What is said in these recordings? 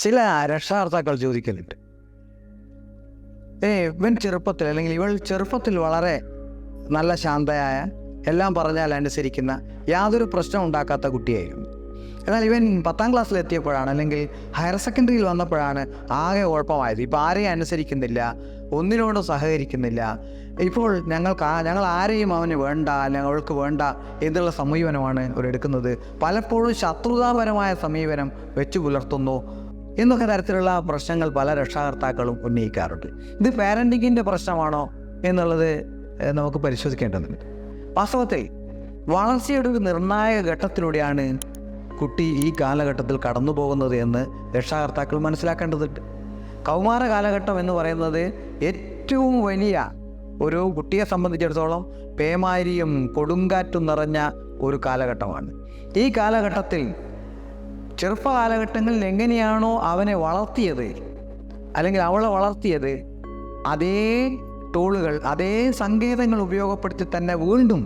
ചില രക്ഷാകർത്താക്കൾ ചോദിക്കലുണ്ട്, ഇവൻ ചെറുപ്പത്തിൽ അല്ലെങ്കിൽ ഇവൾ ചെറുപ്പത്തിൽ വളരെ നല്ല ശാന്തയായ, എല്ലാം പറഞ്ഞാൽ അനുസരിക്കുന്ന, യാതൊരു പ്രശ്നം ഉണ്ടാക്കാത്ത കുട്ടിയായിരുന്നു. എന്നാൽ ഇവൻ 10ാം ക്ലാസ്സിലെത്തിയപ്പോഴാണ്, അല്ലെങ്കിൽ ഹയർ സെക്കൻഡറിയിൽ വന്നപ്പോഴാണ് ആകെ കുഴപ്പമായത്. ഇപ്പോൾ ആരെയും അനുസരിക്കുന്നില്ല, ഒന്നിനോടും സഹകരിക്കുന്നില്ല. ഇപ്പോൾ ഞങ്ങൾ ആരെയും അവന് വേണ്ട, അല്ലെങ്കിൽ അവൾക്ക് വേണ്ട എന്നുള്ള സമീപനമാണ് അവരെടുക്കുന്നത്. പലപ്പോഴും ശത്രുതാപരമായ സമീപനം വെച്ച് പുലർത്തുന്നു എന്നൊക്കെ തരത്തിലുള്ള പ്രശ്നങ്ങൾ പല രക്ഷാകർത്താക്കളും ഉന്നയിക്കാറുണ്ട്. ഇത് പാരൻറ്റിങ്ങിൻ്റെ പ്രശ്നമാണോ എന്നുള്ളത് നമുക്ക് പരിശോധിക്കേണ്ടതുണ്ട്. വാസ്തവത്തിൽ വളർച്ചയുടെ ഒരു നിർണായക ഘട്ടത്തിലൂടെയാണ് കുട്ടി ഈ കാലഘട്ടത്തിൽ കടന്നു പോകുന്നത് എന്ന് രക്ഷാകർത്താക്കൾ മനസ്സിലാക്കേണ്ടതുണ്ട്. കൗമാര കാലഘട്ടം എന്ന് പറയുന്നത് ഏറ്റവും വലിയ ഒരു കുട്ടിയെ സംബന്ധിച്ചിടത്തോളം പേമാരിയും കൊടുങ്കാറ്റും നിറഞ്ഞ ഒരു കാലഘട്ടമാണ്. ഈ കാലഘട്ടത്തിൽ ചെറുപ്പകാലഘട്ടങ്ങളിൽ എങ്ങനെയാണോ അവനെ വളർത്തിയത് അല്ലെങ്കിൽ അവളെ വളർത്തിയത്, അതേ ടൂളുകൾ, അതേ സങ്കേതങ്ങൾ ഉപയോഗപ്പെടുത്തി തന്നെ വീണ്ടും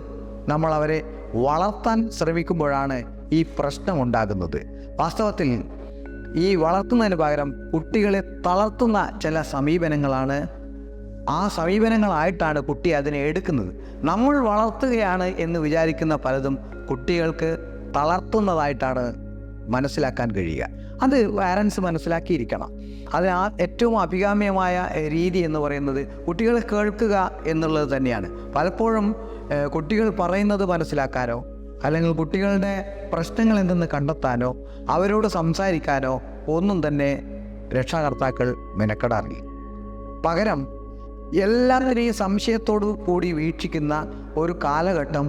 നമ്മൾ അവരെ വളർത്താൻ ശ്രമിക്കുമ്പോഴാണ് ഈ പ്രശ്നം ഉണ്ടാകുന്നത്. വാസ്തവത്തിൽ ഈ വളർത്തുന്നതിന് പകരം കുട്ടികളെ തളർത്തുന്ന ചില സമീപനങ്ങളാണ്, ആ സമീപനങ്ങളായിട്ടാണ് കുട്ടി അതിനെ എടുക്കുന്നത്. നമ്മൾ വളർത്തുകയാണ് എന്ന് വിചാരിക്കുന്ന പലതും കുട്ടികൾക്ക് തളർത്തുന്നതായിട്ടാണ് മനസ്സിലാക്കാൻ കഴിയുക. അത് പാരൻസ് മനസ്സിലാക്കിയിരിക്കണം. അതിന് ഏറ്റവും അഭികാമ്യമായ രീതി എന്ന് പറയുന്നത് കുട്ടികളെ കേൾക്കുക എന്നുള്ളത് തന്നെയാണ്. പലപ്പോഴും കുട്ടികൾ പറയുന്നത് മനസ്സിലാക്കാനോ അല്ലെങ്കിൽ കുട്ടികളുടെ പ്രശ്നങ്ങൾ എന്തെന്ന് കണ്ടെത്താനോ അവരോട് സംസാരിക്കാനോ ഒന്നും തന്നെ രക്ഷാകർത്താക്കൾ മെനക്കെടാറില്ല. പകരം എല്ലാവരെയും സംശയത്തോടു കൂടി വീക്ഷിക്കുന്ന ഒരു കാലഘട്ടം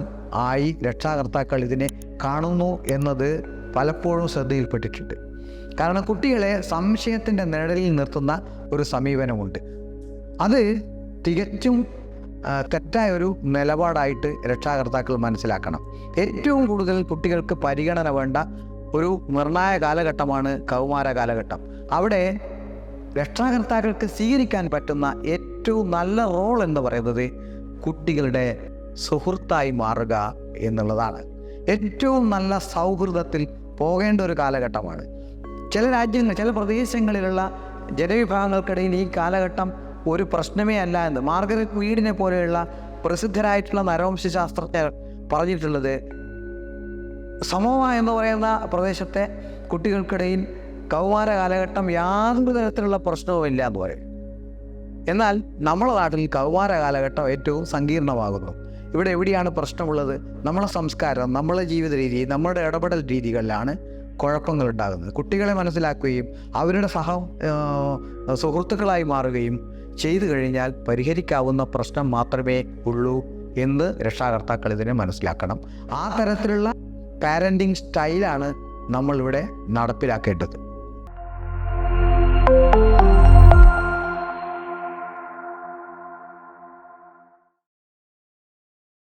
ആയി രക്ഷാകർത്താക്കൾ ഇതിനെ കാണുന്നു എന്നത് പലപ്പോഴും ശ്രദ്ധയിൽപ്പെട്ടിട്ടുണ്ട്. കാരണം കുട്ടികളെ സംശയത്തിൻ്റെ നിഴലിൽ നിർത്തുന്ന ഒരു സമീപനമുണ്ട്. അത് തികച്ചും തെറ്റായൊരു നിലപാടായിട്ട് രക്ഷാകർത്താക്കൾ മനസ്സിലാക്കണം. ഏറ്റവും കൂടുതൽ കുട്ടികൾക്ക് പരിഗണന വേണ്ട ഒരു നിർണായക കാലഘട്ടമാണ് കൗമാര കാലഘട്ടം. അവിടെ രക്ഷാകർത്താക്കൾക്ക് സ്വീകരിക്കാൻ പറ്റുന്ന ഏറ്റവും നല്ല റോൾ എന്ന് പറയുന്നത് കുട്ടികളുടെ സുഹൃത്തായി മാറുക എന്നുള്ളതാണ്. ഏറ്റവും നല്ല സൗഹൃദത്തിൽ പോകേണ്ട ഒരു കാലഘട്ടമാണ്. ചില രാജ്യങ്ങൾ, ചില പ്രദേശങ്ങളിലുള്ള ജനവിഭാഗങ്ങൾക്കിടയിൽ ഈ കാലഘട്ടം ഒരു പ്രശ്നമേ അല്ല എന്ന് മാർഗരറ്റ് വീഡിനെ പോലെയുള്ള പ്രസിദ്ധരായിട്ടുള്ള നരവംശാസ്ത്രജ്ഞർ പറഞ്ഞിട്ടുള്ളത്. സമോവ എന്ന് പറയുന്ന പ്രദേശത്തെ കുട്ടികൾക്കിടയിൽ കൗമാര കാലഘട്ടം യാതൊരു തരത്തിലുള്ള പ്രശ്നവുമില്ല എന്ന് പറയും. എന്നാൽ നമ്മുടെ നാട്ടിൽ കൗമാര കാലഘട്ടം ഏറ്റവും സങ്കീർണമാകുന്നു. ഇവിടെ എവിടെയാണ് പ്രശ്നമുള്ളത്? നമ്മളെ സംസ്കാരം, നമ്മളെ ജീവിത രീതി, നമ്മുടെ ഇടപെടൽ രീതികളിലാണ് കുഴപ്പങ്ങൾ ഉണ്ടാകുന്നത്. കുട്ടികളെ മനസ്സിലാക്കുകയും അവരുടെ സുഹൃത്തുക്കളായി മാറുകയും ചെയ്തു കഴിഞ്ഞാൽ പരിഹരിക്കാവുന്ന പ്രശ്നം മാത്രമേ ഉള്ളൂ എന്ന് രക്ഷാകർത്താക്കൾ ഇതിനെ മനസ്സിലാക്കണം. ആ തരത്തിലുള്ള പാരൻറ്റിങ് സ്റ്റൈലാണ് നമ്മളിവിടെ നടപ്പിലാക്കേണ്ടത്.